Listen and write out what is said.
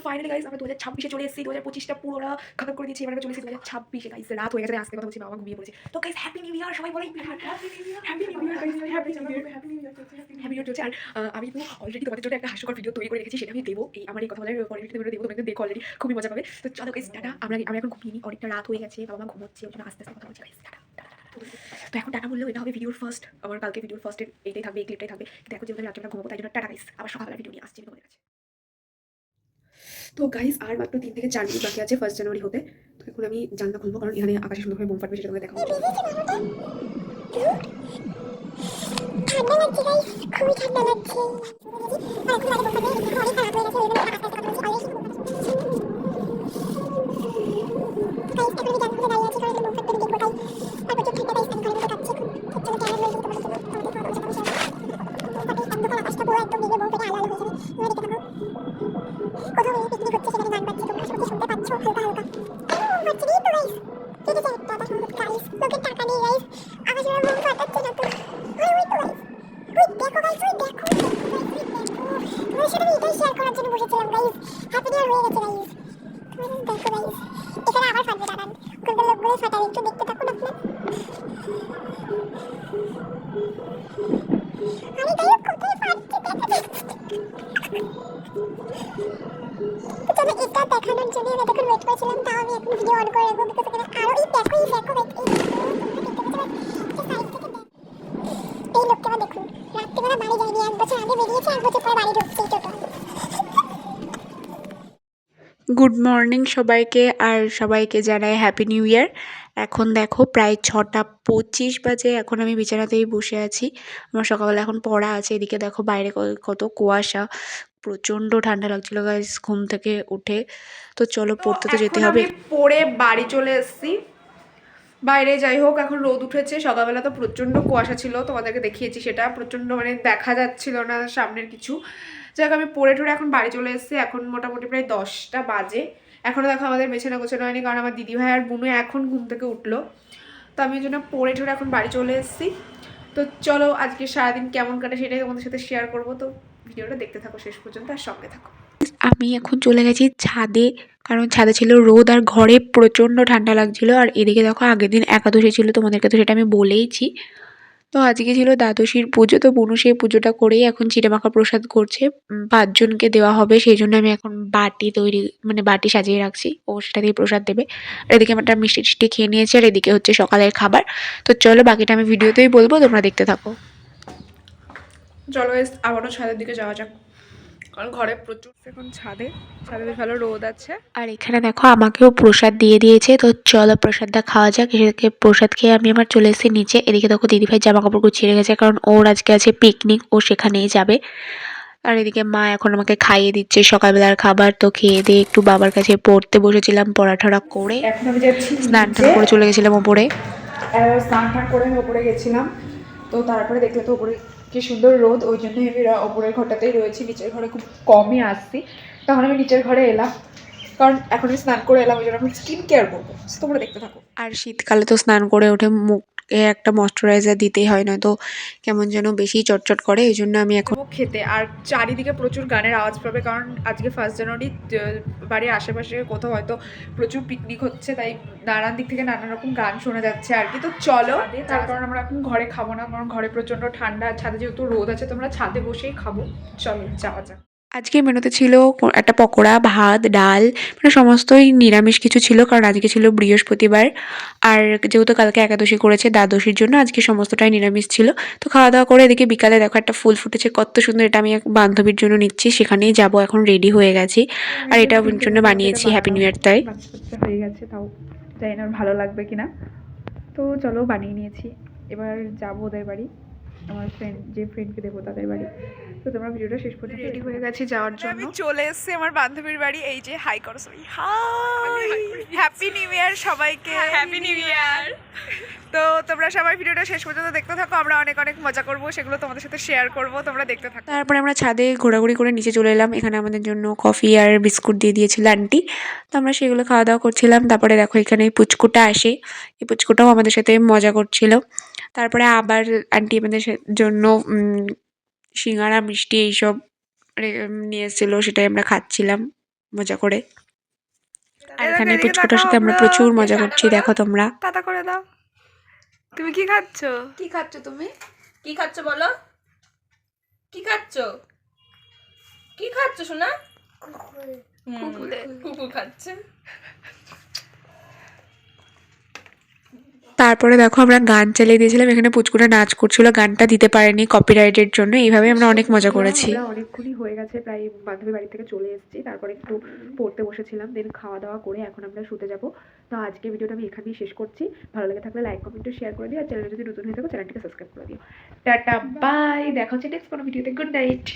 Finally guys আমরা 2026 চলে এসেছি। 2025টা পুরোটা খতম করে দিয়েছি। এবার আমরা চলে এসেছি 2026 গাইস। রাত হয়ে গেছে, আজকে কথা বলছি, বাবা ঘুমিয়ে পড়েছে। তো গাইস হ্যাপি নিউ ইয়ার, সবাই বলেন happy new year, happy new year guys, happy new year, happy new year, happy new year চলছে। আর আমি তো অলরেডি তোমাদের জন্য একটা হাস্যকর ভিডিও তৈরি করে রেখেছি, সেটা আমি দেবো। এই আমার এই কথা বলার পরে ভিডিও দেবো, তোমরা দেখো, অলরেডি খুবই মজা পাবে। তো চলো গাইস টাটা। আমি এখন ঘুমিয়ে নিই, অনেকটা রাত হয়ে গেছে, বাবা মা ঘুমোচ্ছে, ওই জন্য আস্তে আস্তে কথা বলছি গাইস। টাটা। তো এখন টাটা বললেও এটা হবে ভিডিওর ফার্স্ট, আমার কালকে ভিডিওর ফার্স্টের এইটাই থাকবে, এই ক্লিপটাই থাকবে। কিন্তু এখন যেহেতু আমি রাত্রেবেলা ঘুমাবো, তাই জন্য টাটা গাইস। আবার সকালবেলা ভিডিও নিয়ে আসছি তোমাদের কাছে। তো গাইস আর মাত্র 3 থেকে 4 মিনিট বাকি আছে 1 জানুয়ারি হতে। তো এখন আমি জানলা খুলবো, কারণ এখানে আকাশে সুন্দরভাবে বোম ফাটবে, সেটা তোমাদের দেখাবো। ঠান্ডা লাগছে গাইস, খুবই ঠান্ডা লাগছে। আর এখন আগে বোম ফাটবে, অনেক রাত হয়ে গেছে, ওই জন্য আস্তে আস্তে কথা বলছি। গাইস এখন আমি জানলা খুলে দাঁড়িয়ে আছি, কারণ বোম ফাটবে, আমি দেখবো গাইস। আর প্রচুর ঠান্ডা গাইস, আমি ঘরের মধ্যে কাঁপছি এখন। তো চলো ক্যামেরা রয়েছে তোমাদের জন্য, তোমাদের খাওয়া দাওয়া শেষ। অন্ধকার আকাশটা পুরো একদম মেঘে বোম ফেটে আলো আলো হয়ে যাবে। তোমরা দেখতে থাকো। কোথাও মেয়ে পিকনিক হচ্ছে, সেখানে গান বাজছে, তোমরা আশা করছি শুনতে পাচ্ছ হালকা হালকা। বোম ফাটছে দিই তো গাইস, কেটে যায় একটা আকাশ মতো গাইস। লোকের টাকা নেই গাইস, আকাশে বোম ফাটাচ্ছে না তো। ওই তো গাইস, ওই দেখো গাইস, ওই দেখো, তোমাদের সাথে আমি এটাই শেয়ার করার জন্য বসেছিলাম গাইস। হ্যাপি নিউ ইয়ার হয়ে গেছে গাইস, তোমরা দেখো গাইস। এখানে আবার ফাটবে, দাঁড়ান, ওখানকার লোকগুলো ফাটাবে, একটু দেখতে থাকুন আপনারা। আরে গাইস কোথায় ফাটছে, তো চলো এটা দেখানোর জন্য আমি এতক্ষণ ওয়েট করেছিলাম। তাও আমি এখন ভিডিও অন করে রাখবো, বিকজ এখানে আরো এই দেখো ওয়েট, এই লোকটা দেখুন, রাত্রিবেলা বাড়ি যায়নি, 1 বছর আগে বেরিয়েছে, 1 বছর পর বাড়ি ঢুকছে এই টোটো। গুড মর্নিং সবাইকে, আর সবাইকে জানাই হ্যাপি নিউ ইয়ার। এখন দেখো প্রায় 6:25 বাজে, এখন আমি বিছানাতেই বসে আছি। আমার সকালবেলা এখন পড়া আছে। এদিকে দেখো বাইরে কত কুয়াশা, প্রচণ্ড ঠান্ডা লাগছিল গাইস ঘুম থেকে উঠে। তো চলো পড়তে তো যেতে হবে। আমি পড়ে বাড়ি চলে এসেছি। বাইরে যাই হোক, এখন রোদ উঠেছে। সকালবেলা তো প্রচণ্ড কুয়াশা ছিল, তোমাদেরকে দেখিয়েছি, সেটা প্রচণ্ড মানে দেখা যাচ্ছিল না সামনের কিছু। যাই হোক আমি পড়ে ঠরে এখন বাড়ি চলে এসেছি। এখন মোটামুটি প্রায় 10টা বাজে। এখনও দেখো আমাদের বিছানা গোছানো হয়নি, কারণ আমার দিদিভাই আর বুনু এখন ঘুম থেকে উঠলো। তো আমি ওই জন্য পড়ে ঠরে এখন বাড়ি চলে এসেছি। তো চলো আজকে সারাদিন কেমন কাটে সেটাই তোমাদের সাথে শেয়ার করবো। তো ভিডিওটা দেখতে থাকো শেষ পর্যন্ত, আর সঙ্গে থাকো। আমি এখন চলে গেছি ছাদে, কারণ ছাদে ছিল রোদ আর ঘরে প্রচণ্ড ঠান্ডা লাগছিল। আর এদিকে দেখো আগের দিন একাদশী ছিল, তোমাদেরকে তো সেটা আমি বলেইছি। তো আজকে ছিল দ্বাদশীর পুজো, তো বুনু সেই পুজোটা করেই এখন চিড়েমাখা প্রসাদ করছে। 5 জনকে দেওয়া হবে, সেই জন্য আমি এখন বাটি সাজিয়ে রাখছি, ও সেটা দিয়ে প্রসাদ দেবে। আর এদিকে আমরা মিষ্টি টিষ্টি খেয়ে নিয়েছি, আর এদিকে হচ্ছে সকালের খাবার। তো চলো বাকিটা আমি ভিডিওতেই বলবো, তোমরা দেখতে থাকো। চলো আবারও ছাদের দিকে যাওয়া যাক, কারণ ঘরে প্রচুর এখন ছাদে বেশ ভালো রোদ আছে। আর এখানে দেখো আমাকেও প্রসাদ দিয়ে দিয়েছে, তো চলো প্রসাদটা খাওয়া যাক। এদিকে প্রসাদ খেয়ে আমি আমার চলে এসেছি নিচে। এদিকে দেখো দিদিভাই জামা কাপড় গুছিয়ে রেখেছে, কারণ ওর আজকে আছে পিকনিক, ও সেখানেই যাবে। আর এদিকে মা এখন আমাকে খাইয়ে দিচ্ছে সকালবেলার খাবার। তো খেয়ে দিয়ে একটু বাবার কাছে পড়তে বসেছিলাম, পড়াঠড়া করে এখন আমি যাচ্ছি স্নান টান করে চলে গেছিলাম ওপরে। স্নান টান করে আমি ওপরে গেছিলাম। তো তারপরে দেখলে তো ওপরে কি সুন্দর রোদ, ওই জন্যই আমি ওপরের ঘরটাতেই রয়েছি, নিচের ঘরে খুব কমই আসছি। তখন আমি নিচের ঘরে এলাম, কারণ এখন আমি স্নান করে এলাম, ওই জন্য আমি স্কিন কেয়ার করবো। তোমরা দেখতে থাকো। আর শীতকালে তো স্নান করে উঠে মুখে একটা ময়শ্চারাইজার দিতেই হয়, না তো কেমন যেন বেশি চটচট করে। এই জন্য আমি এখন খেতে। আর চারিদিকে প্রচুর গানের আওয়াজ পাবে, কারণ আজকে 1 জানুয়ারি বাড়ির আশেপাশে কোথাও হয়তো প্রচুর পিকনিক হচ্ছে, তাই নানান দিক থেকে নানান রকম গান শোনা যাচ্ছে আর কি। তো চলো, তার কারণ আমরা এখন ঘরে খাবো না, কারণ ঘরে প্রচণ্ড ঠান্ডা, ছাদে যেহেতু রোদ আছে, তোমরা ছাদে বসেই খাবো। চলো যাওয়া যাক। আজকে মেনুতে ছিল একটা পকোড়া, ভাত, ডাল, মানে সমস্তই নিরামিষ কিছু ছিল, কারণ আজকে ছিল বৃহস্পতিবার। আর যেহেতু কালকে একাদশী করেছে, দ্বাদশীর জন্য আজকে সমস্তটাই নিরামিষ ছিল। তো খাওয়া দাওয়া করে এদিকে বিকালে দেখো একটা ফুল ফুটেছে কত সুন্দর, এটা আমি এক বান্ধবীর জন্য নিচ্ছি, সেখানেই যাব, এখন রেডি হয়ে গেছি। আর এটা ওর জন্য বানিয়েছি হ্যাপি নিউ ইয়ার। তাই বাচ্চা হয়ে গেছে, তাও জানি না ভালো লাগবে কিনা। তো চলো বানিয়ে নিয়েছি, এবার যাবো ওদের বাড়ি, আমার যে ফ্রেন্ডকে দেবো তাদের বাড়ি। তো তোমরা ভিডিওটা শেষ পর্যন্ত। রেডি হয়ে গেছি যাওয়ার জন্য, আমি চলে এসেছি আমার বান্ধবীর বাড়ি। এই যে হাই করো সবাই, হাই, হ্যাপি নিউ ইয়ার সবাইকে, হ্যাপি নিউ ইয়ার। তো তোমরা সবাই ভিডিওটা শেষ পর্যন্ত দেখতে থাকো, আমরা অনেক অনেক মজা করবো, সেগুলো তোমাদের সাথে শেয়ার করবো, তোমরা দেখতে থাকো। তারপরে আমরা ছাদে ঘোরাঘুরি করে নিচে চলে এলাম। এখানে আমাদের জন্য কফি আর বিস্কুট দিয়ে দিয়েছিল আন্টি, তো আমরা সেগুলো খাওয়া দাওয়া করছিলাম। তারপরে দেখো এখানে এই পুচকুটা আসে, এই পুচকুটাও আমাদের সাথে মজা করছিল। তারপরে আবার আন্টি আমাদের জন্য সিঙ্গারা, মিষ্টি এইসব নিয়ে এসেছিলো, সেটাই আমরা খাচ্ছিলাম। মজা করে। আর এখানে পুচকুটার সাথে আমরা প্রচুর মজা করছি, দেখো তোমরা। টাটা করে দাও। তুমি কি খাচ্ছ? কি খাচ্ছ তুমি? কি খাচ্ছ বলো? কি খাচ্ছ? কি খাচ্ছ সোনা? কুকুর খাচ্ছে। তারপরে দেখো আমরা গান চালিয়ে দিয়েছিলাম, এখানে পুচকুটা নাচ করছিল, গানটা দিতে পারেনি কপিরাইটের জন্য। এইভাবে আমরা অনেক মজা করেছি। আমরা অনেকক্ষণই হয়ে গেছে, প্রায় বান্ধবী বাড়ি থেকে চলে এসেছি, তারপরে একটু পড়তে বসেছিলাম, দেন খাওয়া দাওয়া করে এখন আমরা শুতে যাব। তো আজকে ভিডিওটা আমি এখানেই শেষ করছি। ভালো লাগে থাকলে লাইক কমেন্ট শেয়ার করে দিও, আর চ্যানেলে যদি নতুন হয়ে থাকো চ্যানেলটিকে সাবস্ক্রাইব করে দিও। টাটা বাই, দেখা হচ্ছে নেক্সট কোনো ভিডিওতে। Good night.